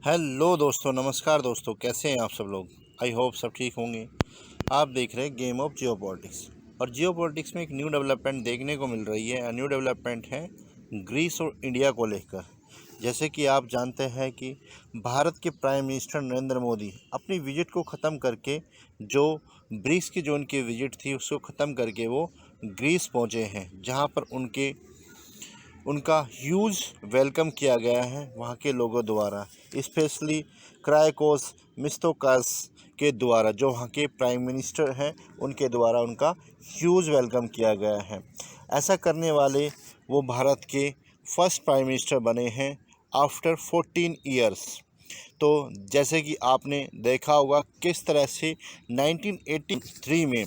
Hello दोस्तों, नमस्कार दोस्तों। कैसे हैं आप सब लोग? आई होप सब ठीक होंगे। आप देख रहे हैं गेम ऑफ जियोपॉलिटिक्स। और जियोपॉलिटिक्स में एक न्यू डेवलपमेंट देखने को मिल रही है। न्यू डेवलपमेंट है ग्रीस और इंडिया को लेकर। जैसे कि आप जानते हैं कि भारत के प्राइम मिनिस्टर नरेंद्र मोदी अपनी विजिट को ख़त्म करके जो ब्रिक्स की जो उनकी विजिट थी उसको ख़त्म करके वो ग्रीस पहुँचे हैं, जहाँ पर उनका ह्यूज वेलकम किया गया है वहाँ के लोगों द्वारा, स्पेशली क्राइकोस मित्सोताकिस के द्वारा, जो वहाँ के प्राइम मिनिस्टर हैं उनके द्वारा उनका ह्यूज वेलकम किया गया है। ऐसा करने वाले वो भारत के फर्स्ट प्राइम मिनिस्टर बने हैं आफ्टर 14 ईयर्स। तो जैसे कि आपने देखा होगा किस तरह से 1983 में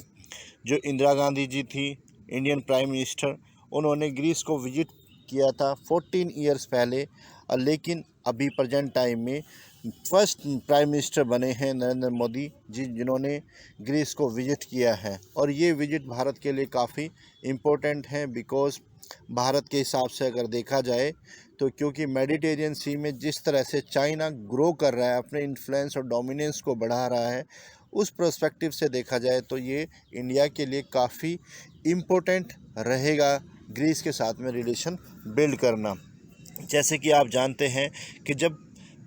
जो इंदिरा गांधी जी थी इंडियन प्राइम मिनिस्टर, उन्होंने ग्रीस को विजिट किया था 14 ईयर्स पहले। लेकिन अभी प्रेजेंट टाइम में फर्स्ट प्राइम मिनिस्टर बने हैं नरेंद्र मोदी जी, जिन्होंने ग्रीस को विजिट किया है। और ये विजिट भारत के लिए काफ़ी इम्पोर्टेंट है, बिकॉज़ भारत के हिसाब से अगर देखा जाए तो, क्योंकि मेडिटेरियन सी में जिस तरह से चाइना ग्रो कर रहा है, अपने इन्फ्लुएंस और डोमिनेंस को बढ़ा रहा है, उस पर्सपेक्टिव से देखा जाए तो ये इंडिया के लिए काफ़ी इम्पोर्टेंट रहेगा ग्रीस के साथ में रिलेशन बिल्ड करना। जैसे कि आप जानते हैं कि जब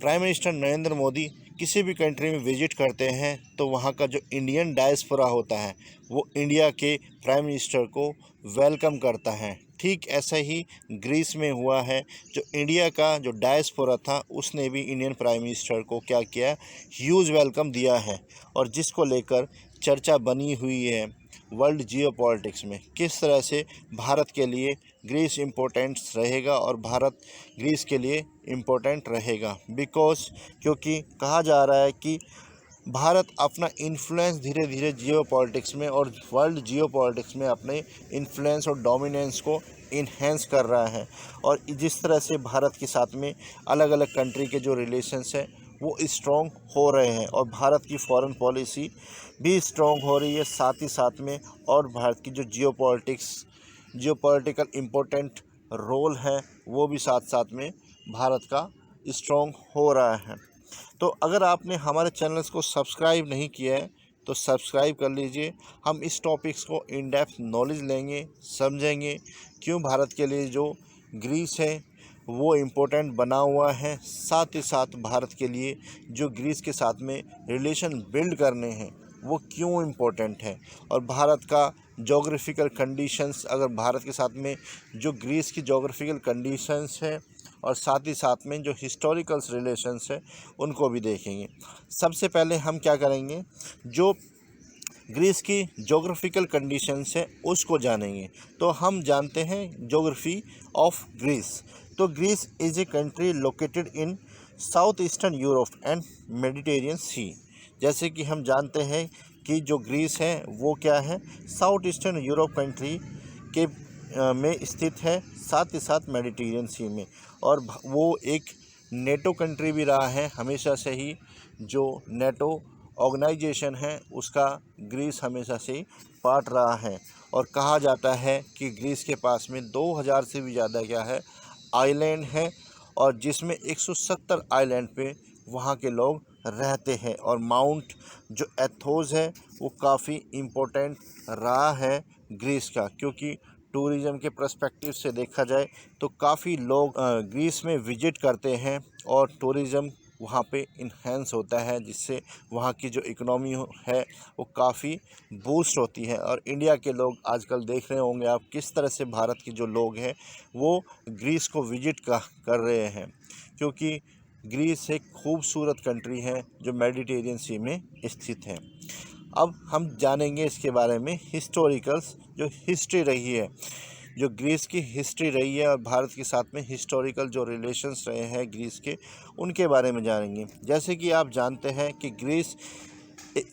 प्राइम मिनिस्टर नरेंद्र मोदी किसी भी कंट्री में विजिट करते हैं तो वहाँ का जो इंडियन डायस्पोरा होता है वो इंडिया के प्राइम मिनिस्टर को वेलकम करता है। ठीक ऐसा ही ग्रीस में हुआ है। जो इंडिया का जो डायस्पोरा था उसने भी इंडियन प्राइम मिनिस्टर को क्या किया, ह्यूज वेलकम दिया है। और जिसको लेकर चर्चा बनी हुई है वर्ल्ड जियोपॉलिटिक्स में, किस तरह से भारत के लिए ग्रीस इम्पोर्टेंट रहेगा और भारत ग्रीस के लिए इम्पोर्टेंट रहेगा। क्योंकि कहा जा रहा है कि भारत अपना इन्फ्लुएंस धीरे धीरे जियोपॉलिटिक्स में और वर्ल्ड जियोपॉलिटिक्स में अपने इन्फ्लुएंस और डोमिनेंस को इन्हेंस कर रहा है। और जिस तरह से भारत के साथ में अलग अलग कंट्री के जो रिलेशंस हैं वो स्ट्रॉन्ग हो रहे हैं और भारत की फॉरेन पॉलिसी भी स्ट्रॉन्ग हो रही है साथ ही साथ में। और भारत की जो जियोपॉलिटिकल इम्पोर्टेंट रोल है वो भी साथ साथ में भारत का स्ट्रॉन्ग हो रहा है। तो अगर आपने हमारे चैनल्स को सब्सक्राइब नहीं किया है तो सब्सक्राइब कर लीजिए। हम इस टॉपिक्स को इन डेप्थ नॉलेज लेंगे, समझेंगे क्यों भारत के लिए जो ग्रीस है वो इम्पोर्टेंट बना हुआ है। साथ ही साथ भारत के लिए जो ग्रीस के साथ में रिलेशन बिल्ड करने हैं वो क्यों इम्पोर्टेंट है। और भारत का जोग्राफिकल कंडीशंस, अगर भारत के साथ में जो ग्रीस की जोग्राफिकल कंडीशंस है और साथ ही साथ में जो हिस्टोरिकल्स रिलेशंस है उनको भी देखेंगे। सबसे पहले हम क्या करेंगे, जो ग्रीस की जोग्राफिकल कंडीशंस है उसको जानेंगे। तो हम जानते हैं जोग्राफी ऑफ ग्रीस। तो Greece is a country located in south eastern Europe and Mediterranean sea. जैसे कि हम जानते हैं कि जो ग्रीस है वो क्या है, साउथ ईस्टर्न यूरोप कंट्री के में स्थित है, साथ ही साथ मेडिटेरियन सी में। और वो एक नेटो कंट्री भी रहा है हमेशा से ही। जो नेटो ऑर्गेनाइजेशन है उसका ग्रीस हमेशा से ही पार्ट रहा है। और कहा जाता है कि ग्रीस के पास में 2000 से भी ज़्यादा क्या है आइलैंड है, और जिसमें 170 आइलैंड पे वहाँ के लोग रहते हैं। और माउंट जो एथोस है वो काफ़ी इम्पोर्टेंट रहा है ग्रीस का, क्योंकि टूरिज़्म के पर्सपेक्टिव से देखा जाए तो काफ़ी लोग ग्रीस में विजिट करते हैं और टूरिज़्म वहाँ पे इन्हेंस होता है, जिससे वहाँ की जो इकोनॉमी है वो काफ़ी बूस्ट होती है। और इंडिया के लोग आजकल देख रहे होंगे आप किस तरह से भारत के जो लोग हैं वो ग्रीस को विजिट कर रहे हैं, क्योंकि ग्रीस एक खूबसूरत कंट्री है जो मेडिटेरियन सी में स्थित है। अब हम जानेंगे इसके बारे में हिस्टोरिकल्स, जो हिस्ट्री रही है, जो ग्रीस की हिस्ट्री रही है और भारत के साथ में हिस्टोरिकल जो रिलेशंस रहे हैं ग्रीस के, उनके बारे में जानेंगे। जैसे कि आप जानते हैं कि ग्रीस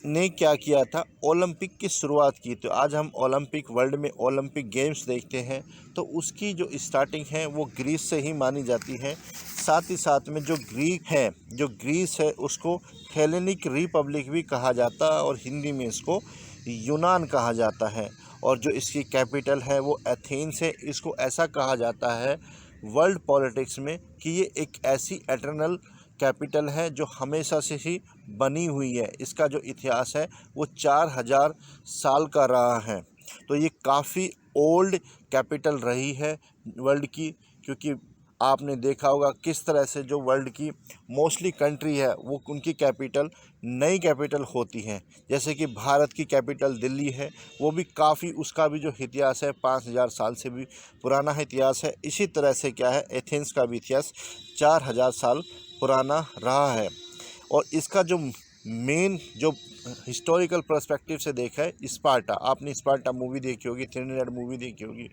ने क्या किया था, ओलंपिक की शुरुआत की। तो आज हम ओलंपिक, वर्ल्ड में ओलंपिक गेम्स देखते हैं तो उसकी जो स्टार्टिंग है वो ग्रीस से ही मानी जाती है। साथ ही साथ में जो ग्रीस है उसको हेलेनिक रिपब्लिक भी कहा जाता है और हिंदी में इसको यूनान कहा जाता है। और जो इसकी कैपिटल है वो एथेंस है। इसको ऐसा कहा जाता है वर्ल्ड पॉलिटिक्स में कि ये एक ऐसी एटर्नल कैपिटल है जो हमेशा से ही बनी हुई है। इसका जो इतिहास है वो 4000 साल का रहा है। तो ये काफ़ी ओल्ड कैपिटल रही है वर्ल्ड की, क्योंकि आपने देखा होगा किस तरह से जो वर्ल्ड की मोस्टली कंट्री है वो उनकी कैपिटल नई कैपिटल होती हैं। जैसे कि भारत की कैपिटल दिल्ली है, वो भी काफ़ी, उसका भी जो इतिहास है 5000 साल से भी पुराना इतिहास है। इसी तरह से क्या है, एथेंस का भी इतिहास 4000 साल पुराना रहा है। और इसका जो मेन जो हिस्टोरिकल पर्सपेक्टिव से देखा है, स्पार्टा, आपने स्पार्टा मूवी देखी होगी, 300 मूवी देखी होगी,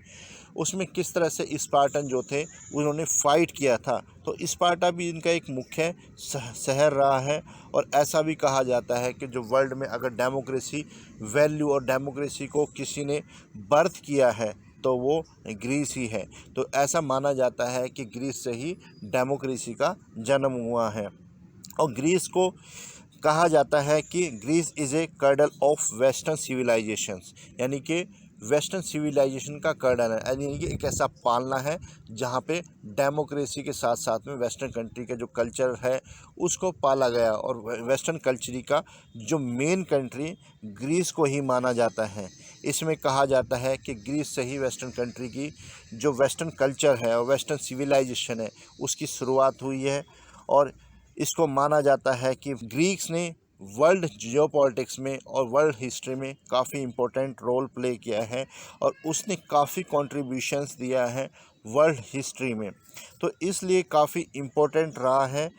उसमें किस तरह से स्पार्टन जो थे उन्होंने फाइट किया था। तो स्पार्टा भी इनका एक मुख्य शहर रहा है। और ऐसा भी कहा जाता है कि जो वर्ल्ड में अगर डेमोक्रेसी वैल्यू और डेमोक्रेसी को किसी ने बर्थ किया है तो वो ग्रीस ही है। तो ऐसा माना जाता है कि ग्रीस से ही डेमोक्रेसी का जन्म हुआ है। और ग्रीस को कहा जाता है कि Greece is a cradle of western civilizations, यानी कि वेस्टर्न सिविलाइजेशन का कर्डल है, यानी कि एक ऐसा पालना है जहाँ पे डेमोक्रेसी के साथ साथ में वेस्टर्न कंट्री का जो कल्चर है उसको पाला गया। और वेस्टर्न कल्चर का जो मेन कंट्री ग्रीस को ही माना जाता है। इसमें कहा जाता है कि ग्रीस से ही वेस्टर्न कंट्री की जो वेस्टर्न कल्चर है और वेस्टर्न सिविलाइजेशन है उसकी शुरुआत हुई है। और इसको माना जाता है कि ग्रीक्स ने वर्ल्ड जियोपॉलिटिक्स में और वर्ल्ड हिस्ट्री में काफ़ी इम्पोर्टेंट रोल प्ले किया है और उसने काफ़ी कंट्रीब्यूशंस दिया है वर्ल्ड हिस्ट्री में। तो इसलिए काफ़ी इम्पोर्टेंट रहा है।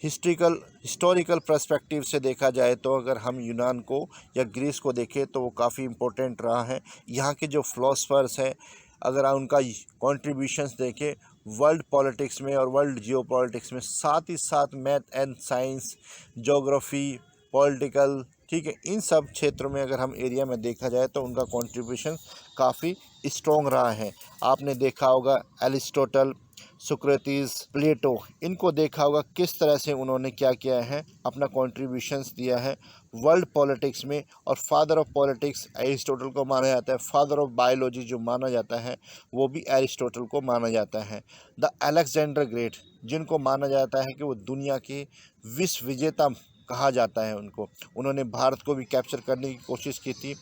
हिस्टोरिकल पर्सपेक्टिव से देखा जाए तो अगर हम यूनान को या ग्रीस को देखें तो वो काफ़ी इम्पोर्टेंट रहा है। यहाँ के जो फिलोसफर्स हैं, अगर आप उनका कंट्रीब्यूशंस देखें वर्ल्ड पॉलिटिक्स में और वर्ल्ड जियोपॉलिटिक्स में, साथ ही साथ math and science, geography, political, ठीक है, इन सब क्षेत्रों में अगर हम एरिया में देखा जाए तो उनका कंट्रीब्यूशन काफ़ी स्ट्रॉन्ग रहा है। आपने देखा होगा एरिस्टोटल, सुक्रेटिस, प्लेटो, इनको देखा होगा किस तरह से उन्होंने क्या किया है, अपना कंट्रीब्यूशंस दिया है वर्ल्ड पॉलिटिक्स में। और फादर ऑफ पॉलिटिक्स एरिस्टोटल को माना जाता है। फादर ऑफ बायोलॉजी जो माना जाता है वो भी एरिस्टोटल को माना जाता है। द अलेक्जेंडर ग्रेट, जिनको माना जाता है कि वो दुनिया के विश्व विजेता कहा जाता है उनको, उन्होंने भारत को भी कैप्चर करने की कोशिश की थी,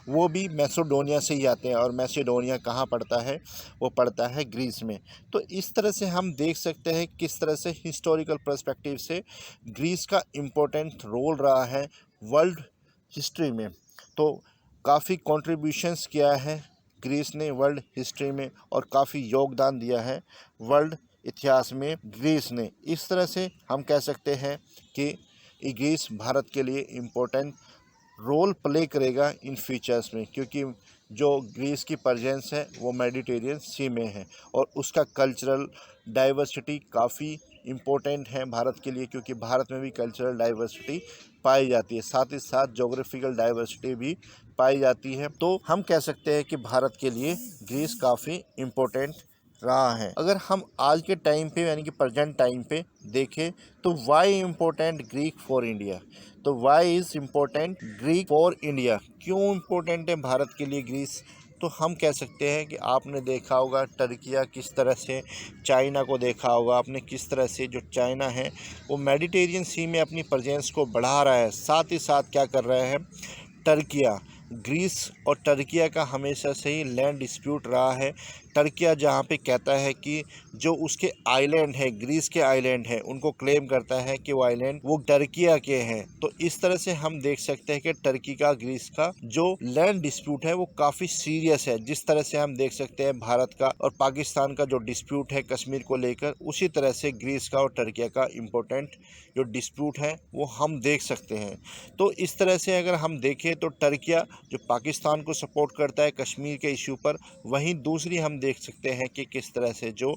वो भी मैसेडोनिया से ही आते हैं। और मैसेडोनिया कहाँ पड़ता है, वो पड़ता है ग्रीस में। तो इस तरह से हम देख सकते हैं किस तरह से हिस्टोरिकल पर्सपेक्टिव से ग्रीस का इम्पोर्टेंट रोल रहा है वर्ल्ड हिस्ट्री में। तो काफ़ी कंट्रीब्यूशंस किया है ग्रीस ने वर्ल्ड हिस्ट्री में और काफ़ी योगदान दिया है वर्ल्ड इतिहास में ग्रीस ने। इस तरह से हम कह सकते हैं कि ग्रीस भारत के लिए इम्पोर्टेंट रोल प्ले करेगा इन फ्यूचर्स में, क्योंकि जो ग्रीस की प्रेजेंस है वो मेडिटेरियन सी में है और उसका कल्चरल डाइवर्सिटी काफ़ी इम्पोर्टेंट है भारत के लिए, क्योंकि भारत में भी कल्चरल डाइवर्सिटी पाई जाती है, साथ ही साथ जोग्राफिकल डाइवर्सिटी भी पाई जाती है। तो हम कह सकते हैं कि भारत के लिए ग्रीस काफ़ी इम्पोर्टेंट रहा है। अगर हम आज के टाइम पे यानी कि प्रेजेंट टाइम पे देखें तो why important Greek for India, तो why is important Greek for India, क्यों इम्पोर्टेंट है भारत के लिए ग्रीस। तो हम कह सकते हैं कि आपने देखा होगा टर्किया किस तरह से चाइना को देखा होगा आपने, किस तरह से जो चाइना है वो मेडिटेरियन सी में अपनी प्रेजेंस को बढ़ा रहा है। साथ ही साथ क्या कर रहा है टर्किया, ग्रीस और टर्किया का हमेशा से ही लैंड डिस्प्यूट रहा है। टर्किया जहाँ पे कहता है कि जो उसके आइलैंड है, ग्रीस के आइलैंड है, उनको क्लेम करता है कि वो आइलैंड वो टर्किया के हैं। तो इस तरह से हम देख सकते हैं कि टर्की का ग्रीस का जो लैंड डिस्प्यूट है वो काफ़ी सीरियस है। जिस तरह से हम देख सकते हैं भारत का और पाकिस्तान का जो डिस्प्यूट है कश्मीर को लेकर, उसी तरह से ग्रीस का और टर्किया का इम्पोर्टेंट जो डिस्प्यूट है वो हम देख सकते हैं। तो इस तरह से अगर हम देखें तो टर्किया जो पाकिस्तान को सपोर्ट करता है कश्मीर के इशू पर, वहीं दूसरी हम देख सकते हैं कि किस तरह से जो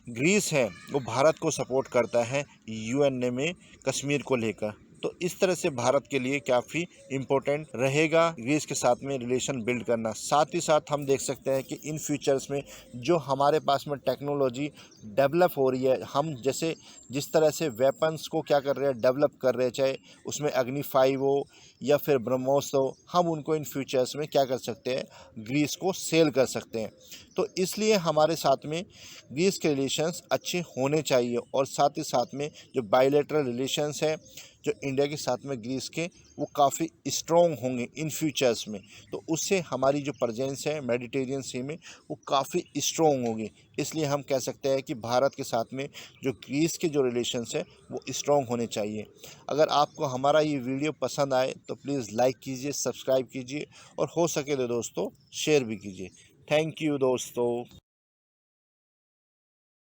ग्रीस है वो भारत को सपोर्ट करता है यूएनए में कश्मीर को लेकर। तो इस तरह से भारत के लिए काफ़ी इम्पोर्टेंट रहेगा ग्रीस के साथ में रिलेशन बिल्ड करना। साथ ही साथ हम देख सकते हैं कि इन फ्यूचर्स में जो हमारे पास में टेक्नोलॉजी डेवलप हो रही है, हम जैसे जिस तरह से वेपन्स को क्या कर रहे हैं, डेवलप कर रहे हैं, चाहे उसमें अग्नि 5 हो या फिर ब्रह्मोस हो, हम उनको इन फ्यूचर्स में क्या कर सकते हैं, ग्रीस को सेल कर सकते हैं। तो इसलिए हमारे साथ में ग्रीस के रिलेशंस अच्छे होने चाहिए और साथ ही साथ में जो बायलैटरल रिलेशंस है जो इंडिया के साथ में ग्रीस के, वो काफ़ी स्ट्रॉन्ग होंगे इन फ्यूचर्स में। तो उससे हमारी जो प्रेजेंस है मेडिटेरियन सी में वो काफ़ी स्ट्रॉन्ग होगी। इसलिए हम कह सकते हैं कि भारत के साथ में जो ग्रीस के जो रिलेशंस है वो स्ट्रॉन्ग होने चाहिए। अगर आपको हमारा ये वीडियो पसंद आए तो प्लीज़ लाइक कीजिए, सब्सक्राइब कीजिए और हो सके तो दोस्तों शेयर भी कीजिए। थैंक यू दोस्तों।